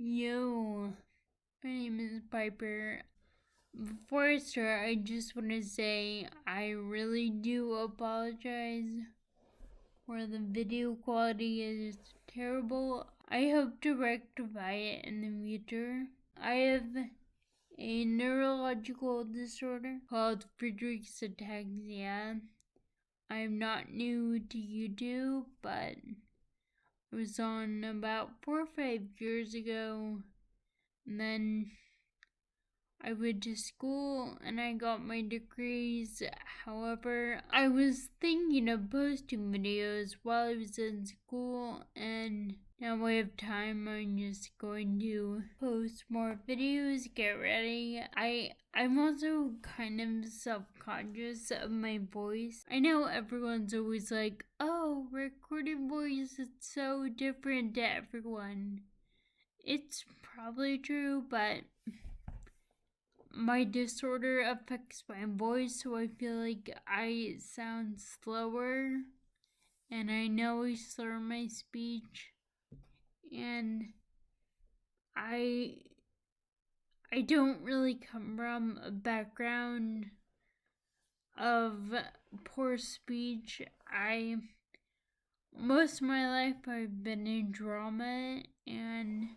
Yo, my name is Piper. Before I start, I just want to say I really do apologize for the video quality is terrible. I hope to rectify it in the future. I have a neurological disorder called Friedreich's ataxia. I'm not new to YouTube, but I was on about 4 or 5 years ago. And then I went to school and I got my degrees. However, I was thinking of posting videos while I was in school, and now I have time. I'm just going to post more videos, get ready. I'm also kind of self-conscious of my voice. I know everyone's always like, oh, recorded voice is so different to everyone. It's probably true, but my disorder affects my voice, so I feel like I sound slower, and I know I slur my speech, and I don't really come from a background of poor speech. Most of my life I've been in drama, and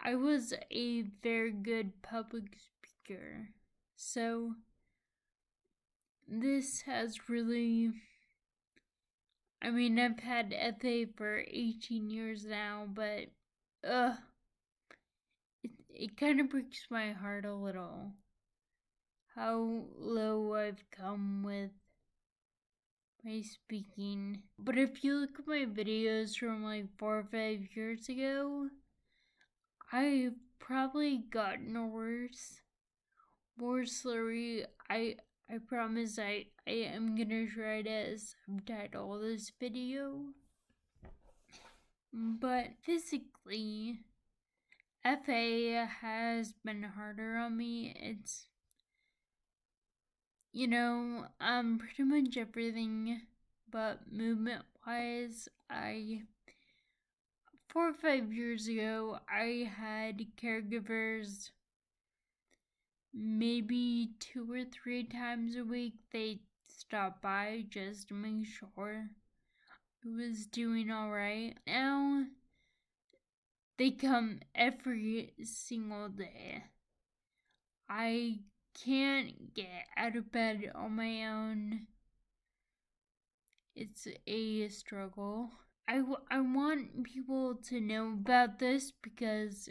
I was a very good public speaker. So this has really, I've had FA for 18 years now, but it kind of breaks my heart a little how low I've come with my speaking. But if you look at my videos from like 4 or 5 years ago, I've probably gotten worse, more slurry. I promise I am gonna try to subtitle this video. But physically, FA has been harder on me. It's, pretty much everything, but movement wise, 4 or 5 years ago, I had caregivers maybe 2 or 3 times a week. They stopped by just to make sure I was doing alright. Now, they come every single day. I can't get out of bed on my own. It's a struggle. I want people to know about this because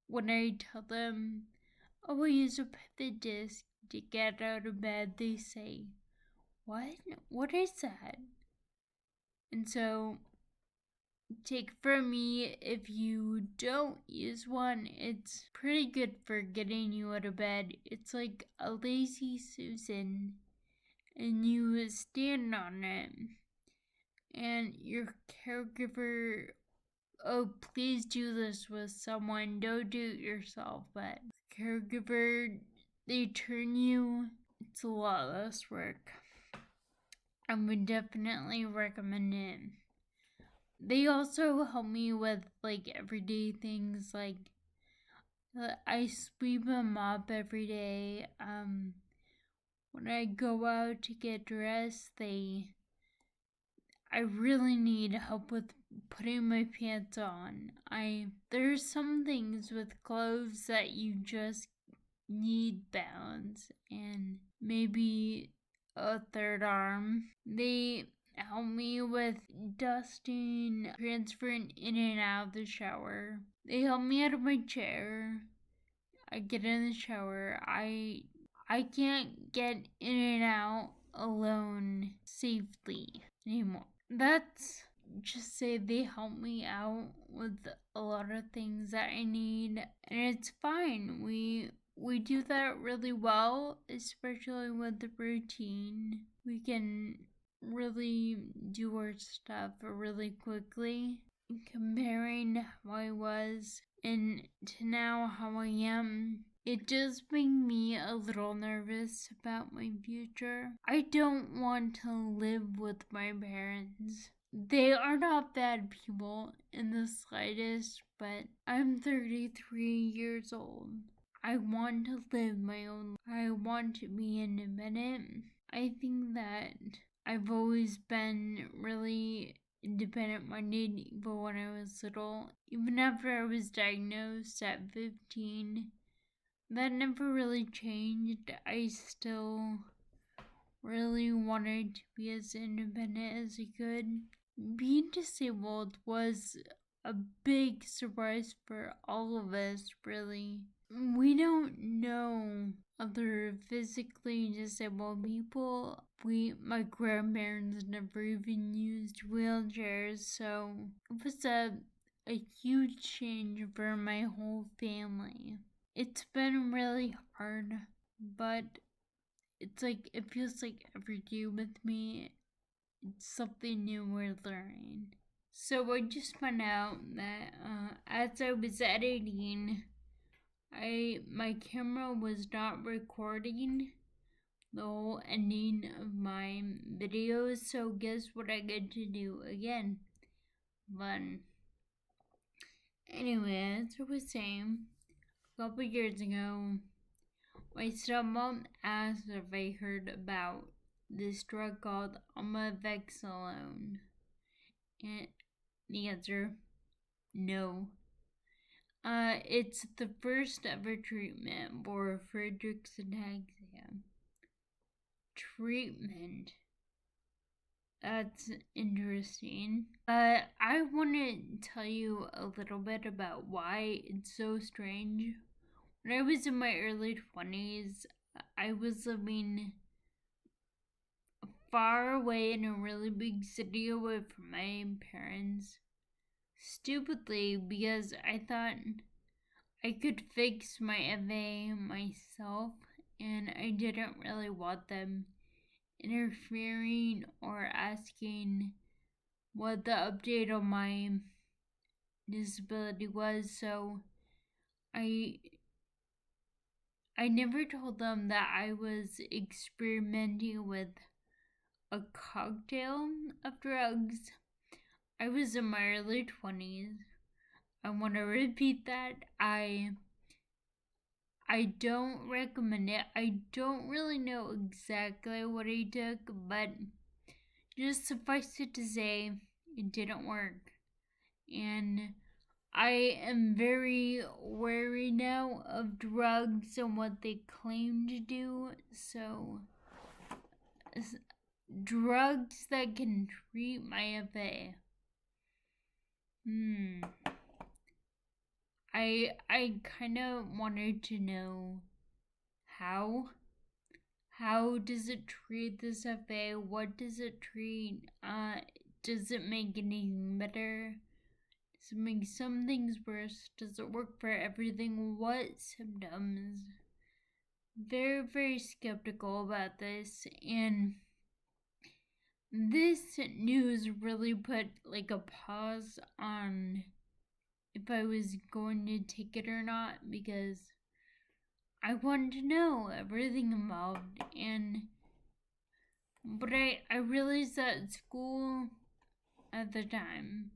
when I tell them, oh, I use a pivot disc to get out of bed, they say, what? What is that? And so, take from me, if you don't use one, it's pretty good for getting you out of bed. It's like a lazy Susan, and you stand on it, and your caregiver, oh, please do this with someone, don't do it yourself, but caregiver, they turn you, it's a lot less work. I would definitely recommend it. They also help me with like everyday things, like I sweep and mop every day. When I go out to get dressed, I really need help with putting my pants on. There's some things with clothes that you just need balance and maybe a third arm. They help me with dusting, transferring in and out of the shower. They help me out of my chair. I get in the shower. I can't get in and out alone safely anymore. That's just say they help me out with a lot of things that I need, and it's fine. We do that really well, especially with the routine. We can really do our stuff really quickly. Comparing how I was and to now how I am, it does make me a little nervous about my future. I don't want to live with my parents. They are not bad people in the slightest. but I'm 33 years old. I want to live my own life. I want to be independent. I think that I've always been really independent minded even when I was little. Even after I was diagnosed at 15, that never really changed. I still really wanted to be as independent as I could. Being disabled was a big surprise for all of us, really. We don't know other physically disabled people. My grandparents never even used wheelchairs, so it was a huge change for my whole family. It's been really hard, but it feels like every day with me, it's something new we're learning. So I just found out that as I was editing, my camera was not recording the whole ending of my videos. So guess what I get to do again? Fun. Anyway, as I was saying, a couple years ago, my stepmom asked if I heard about this drug called omaveloxolone, and the answer, no. It's the first ever treatment for Friedreich's ataxia. Treatment. That's interesting. I want to tell you a little bit about why it's so strange. When I was in my early 20s, I was living far away in a really big city away from my parents. Stupidly, because I thought I could fix my FA myself, and I didn't really want them interfering or asking what the update on my disability was, so I never told them that I was experimenting with a cocktail of drugs. I was in my early 20s. I want to repeat that. I don't recommend it. I don't really know exactly what I took, but just suffice it to say, it didn't work. And I am very wary now of drugs and what they claim to do. So, drugs that can treat my FA. I kind of wanted to know how. How does it treat this FA? What does it treat? Does it make anything better? Does it make some things worse? Does it work for everything? What symptoms? Very, very skeptical about this, and this news really put like a pause on if I was going to take it or not, because I wanted to know everything involved. But I realized that at school at the time,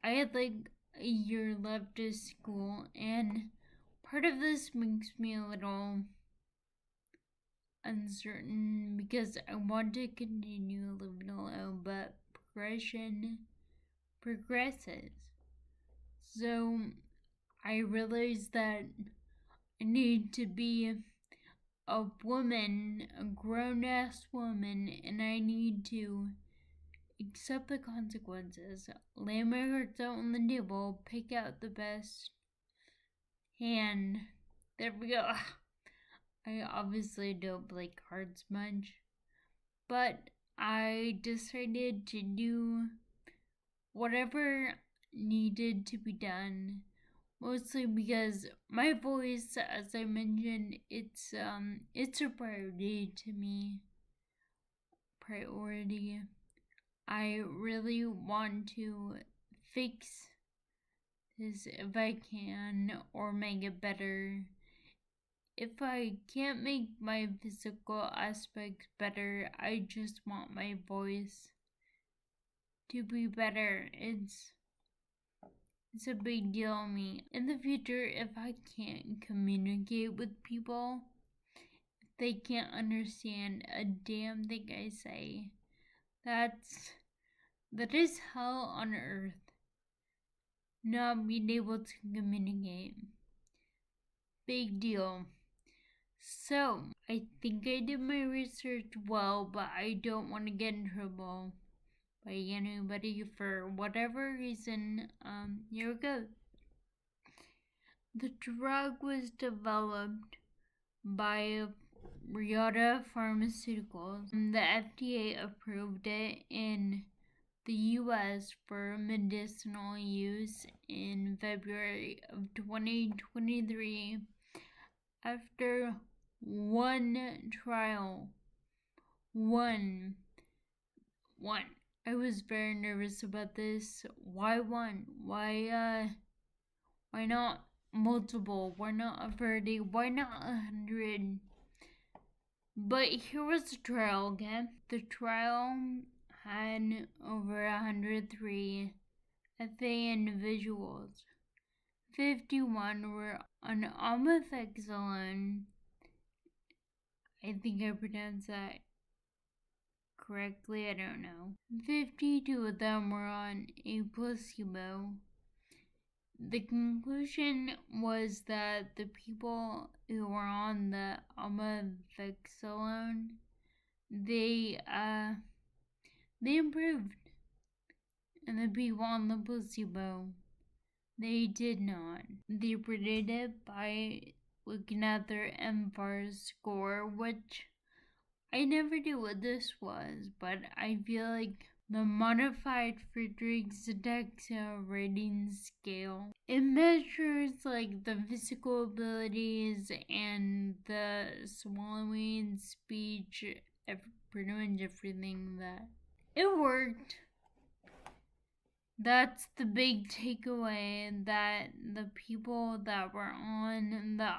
I had like a year left of school, and part of this makes me a little uncertain because I want to continue living alone, but progression progresses. So I realized that I need to be a woman, a grown ass woman, and I need to accept the consequences, lay my cards out on the table, pick out the best hand. There we go. I obviously don't play cards much, but I decided to do whatever needed to be done, mostly because my voice, as I mentioned, it's a priority to me. I really want to fix this if I can, or make it better. If I can't make my physical aspects better, I just want my voice to be better. It's a big deal to me. In the future, if I can't communicate with people, if they can't understand a damn thing I say, that is hell on earth. Not being able to communicate. Big deal. So, I think I did my research well, but I don't want to get in trouble by anybody for whatever reason. Here we go. The drug was developed by Riata Pharmaceuticals. The FDA approved it in the US for medicinal use in February of 2023 after one trial. One. I was very nervous about this. Why one? Why not multiple? Why not 30? Why not 100? But here was the trial, okay? The trial had over 103 FA individuals. 51 were on omaveloxolone. I think I pronounced that correctly, I don't know. 52 of them were on a placebo. The conclusion was that the people who were on the omaveloxolone, they improved, and the people on the placebo, they did not. They rated it by looking at their mFARS score, which I never knew what this was, but I feel like the Modified Friedreich's Ataxia Rating Scale. It measures like the physical abilities and the swallowing, speech, pretty much everything that it worked. That's the big takeaway, that the people that were on the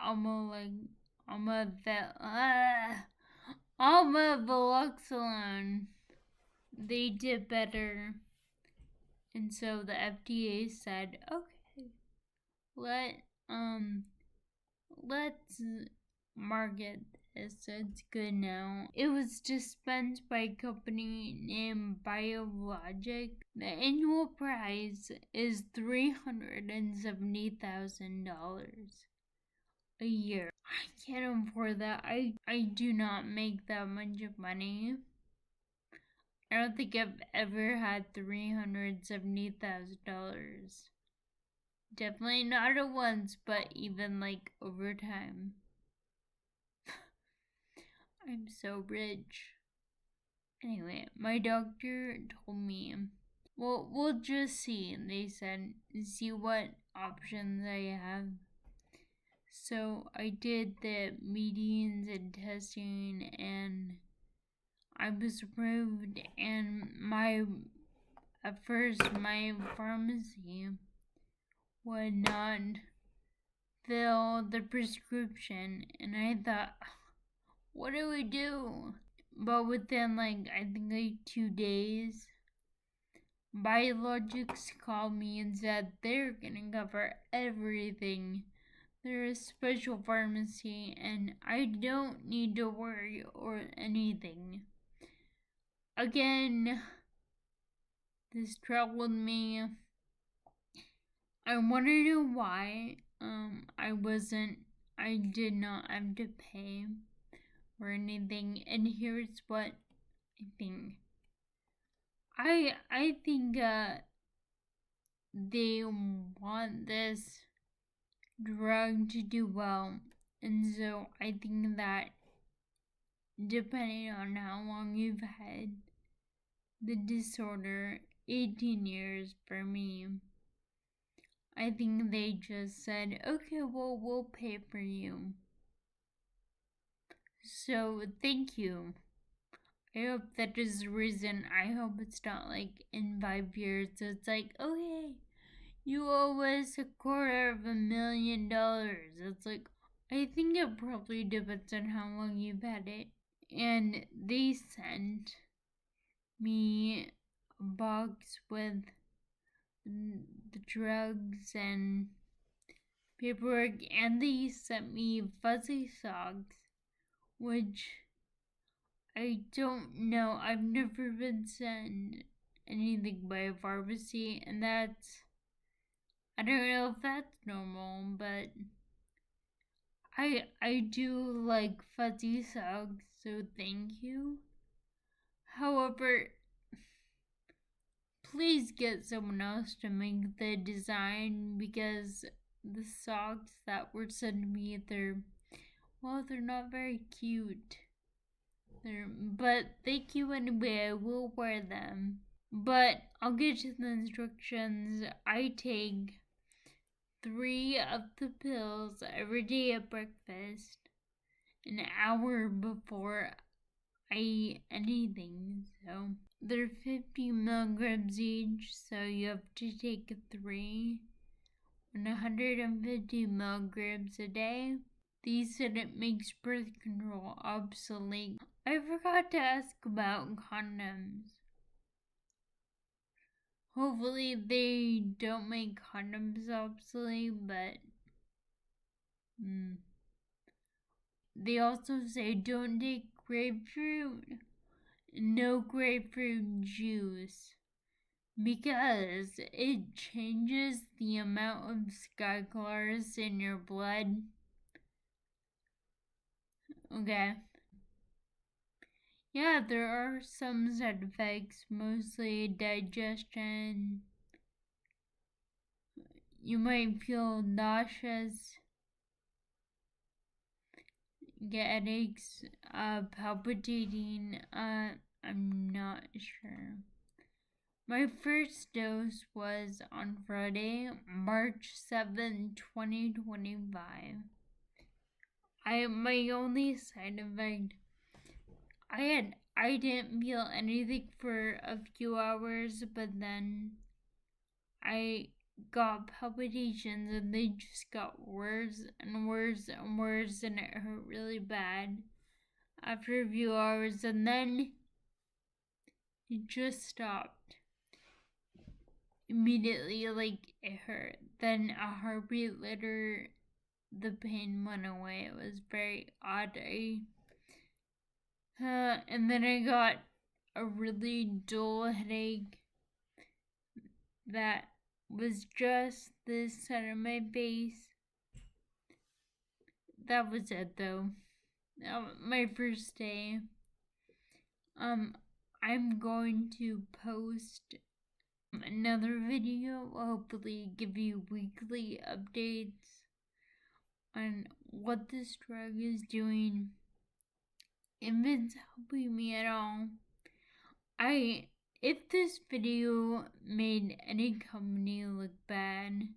omaveloxolone, they did better. And so the FDA said, okay, let's market this. It's good now. It was dispensed by a company named Biologic. The annual price is $370,000 a year. I can't afford that. I do not make that much money. I don't think I've ever had $370,000. Definitely not at once, but even like over time. I'm so rich. Anyway, my doctor told me, well, we'll just see. They said, see what options I have. So I did the meetings and testing, and I was approved, and at first my pharmacy would not fill the prescription, and I thought, what do we do? But within I think 2 days, Biologics called me and said they're gonna cover everything. They're a special pharmacy, and I don't need to worry or anything. Again, this troubled me. I want to know why I did not have to pay or anything, and here's what I think. I think they want this drug to do well, and so I think that depending on how long you've had the disorder, 18 years for me, I think they just said, okay, well, we'll pay for you. So, thank you. I hope that is the reason. I hope it's not in 5 years, it's like, okay, you owe us $250,000. It's like, I think it probably depends on how long you've had it. And they sent me a box with the drugs and paperwork, and they sent me fuzzy socks, which I don't know. I've never been sent anything by a pharmacy, and I don't know if that's normal, but I do like fuzzy socks, so thank you. However, please get someone else to make the design, because the socks that were sent to me, they're not very cute. But thank you anyway. I will wear them. But I'll get to the instructions. I take 3 of the pills every day at breakfast, an hour before I eat anything. So they're 50 milligrams each, so you have to take 3 and 150 milligrams a day. These said it makes birth control obsolete. I forgot to ask about condoms. Hopefully they don't make condoms obsolete, but they also say don't take grapefruit, no grapefruit juice, because it changes the amount of Skyclarys in your blood. Okay. Yeah, there are some side effects, mostly digestion. You might feel nauseous, get headaches, palpitating. I'm not sure. My first dose was on Friday, March 7th, 2025. My only side effect, I didn't feel anything for a few hours, but then I got palpitations and they just got worse and worse and worse, and it hurt really bad after a few hours, and then it just stopped immediately. Like, it hurt. Then a heartbeat later, the pain went away. It was very odd. And then I got a really dull headache that was just this side of my face. That was it though. My first day. I'm going to post another video, hopefully give you weekly updates on what this drug is doing, if it's helping me at all. If this video made any company look bad,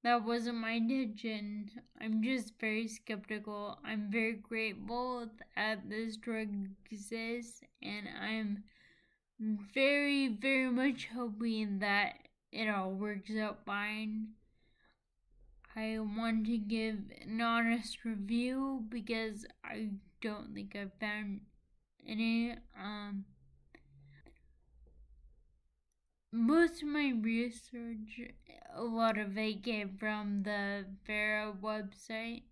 that wasn't my intention. I'm just very skeptical. I'm very grateful that this drug exists, and I'm very, very much hoping that it all works out fine. I want to give an honest review because I don't think I've found any. Most of my research, a lot of it came from the Vera website,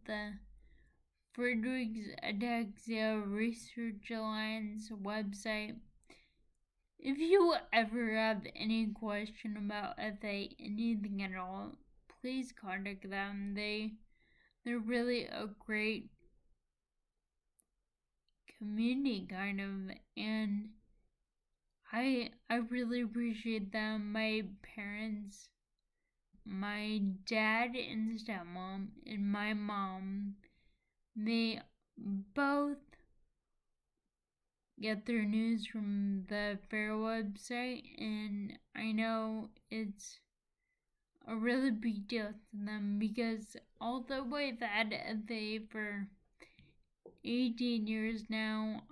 the Friedreich's Ataxia Research Alliance website. If you ever have any question about FA, anything at all, please contact them. They're really a great community, kind of, and I really appreciate them. My parents, my dad and stepmom, and my mom, they both get their news from the fair website, and I know it's a really big deal to them because although I've had FA for 18 years now,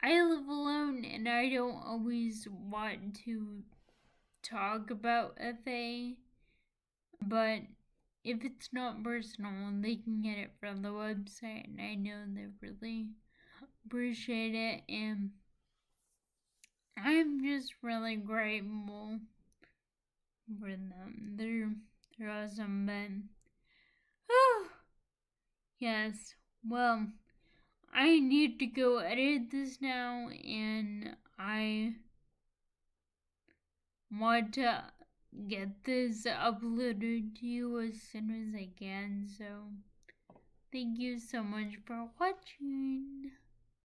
I live alone and I don't always want to talk about FA, but if it's not personal, they can get it from the website, and I know they really appreciate it, and I'm just really grateful for them. They're awesome, but yes. Well, I need to go edit this now, and I want to get this uploaded to you as soon as I can. So, thank you so much for watching.